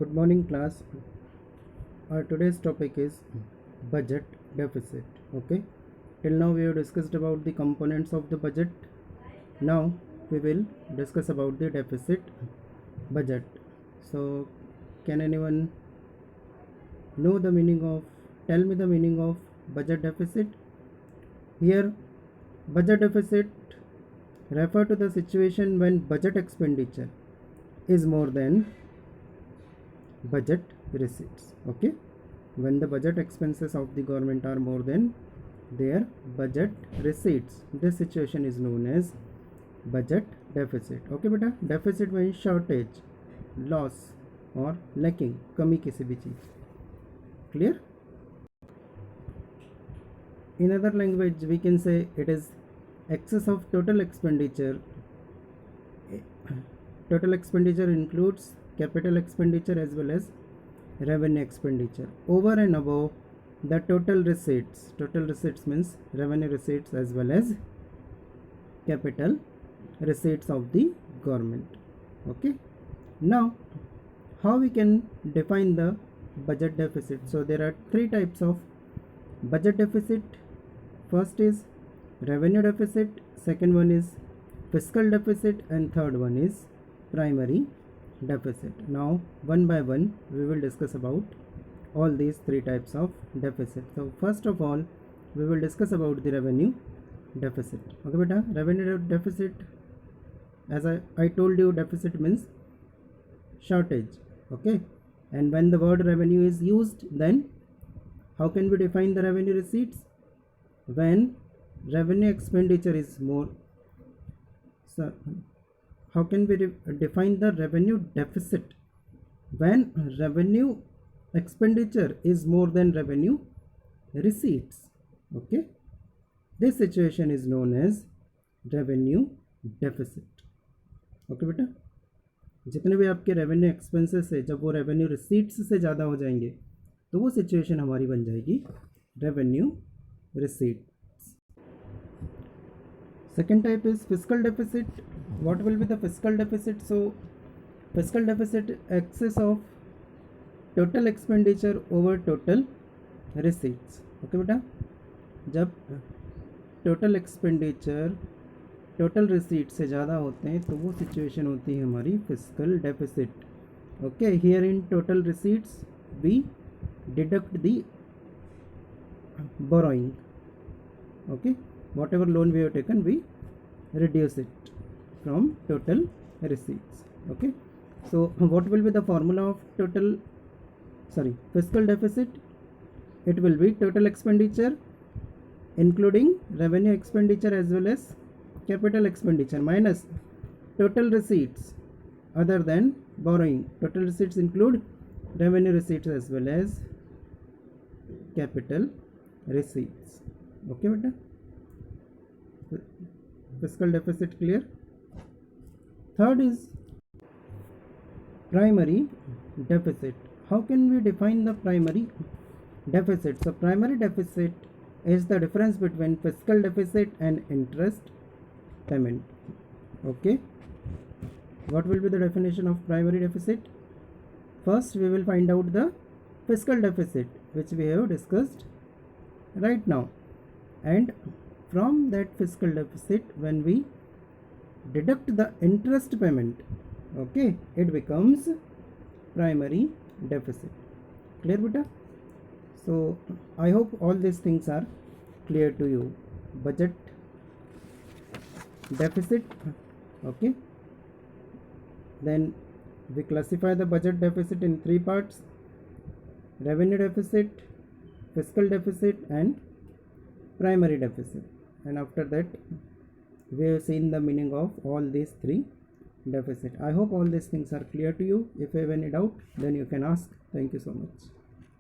Good morning, class. Our today's topic is budget deficit. Okay, till now we have discussed about the components of the budget. Now we will discuss about the deficit budget. So, can anyone know the meaning of? Tell me the meaning of budget deficit. Here, budget deficit refer to the situation when budget expenditure is more than budget receipts. Okay, when the budget expenses of the government are more than their budget receipts, this situation is known as budget deficit. Okay beta, deficit means shortage, loss और lacking, कमी किसी भी चीज. Clear? In other language we can say it is excess of total expenditure. Total expenditure includes capital expenditure as well as revenue expenditure over and above the total receipts. Total receipts means revenue receipts as well as capital receipts of the government. Okay, now how we can define the budget deficit? So there are three types of budget deficit. First is revenue deficit, second one is fiscal deficit, and third one is primary deficit. Now one by one we will discuss about all these three types of deficit. So first of all we will discuss about the revenue deficit. Okay beta, revenue deficit, as I told you, deficit means shortage. Okay, and when the word revenue is used, then how can we define the revenue receipts? When revenue expenditure is more. So how can we define the revenue deficit? When revenue expenditure is more than revenue receipts. Okay, this situation is known as revenue deficit. Okay बेटा, जितने भी आपके revenue expenses है जब वो revenue receipts से ज़्यादा हो जाएंगे तो वो सिचुएशन हमारी बन जाएगी revenue receipts. Second type is fiscal deficit. What will be the fiscal deficit? So fiscal deficit, excess of total expenditure over total receipts. Okay बेटा, जब total expenditure total receipt से ज़्यादा होते हैं तो वो सिचुएशन होती है हमारी fiscal deficit. Okay, here in total receipts we deduct the borrowing. Okay, whatever loan we have taken we reduce it from total receipts. Okay, so what will be the formula of fiscal deficit? It will be total expenditure including revenue expenditure as well as capital expenditure minus total receipts other than borrowing. Total receipts include revenue receipts as well as capital receipts. Okay beta, fiscal deficit clear. Third is primary deficit. How can we define the primary deficit? So primary deficit is the difference between fiscal deficit and interest payment. Okay, what will be the definition of primary deficit? First we will find out the fiscal deficit which we have discussed right now, and from that fiscal deficit when we deduct the interest payment, okay, it becomes primary deficit. Clear beta? So I hope all these things are clear to you. Budget deficit. Okay, then we classify the budget deficit in three parts: revenue deficit, fiscal deficit, and primary deficit. And after that we have seen the meaning of all these three deficit. I hope all these things are clear to you. If you have any doubt then you can ask. Thank you so much.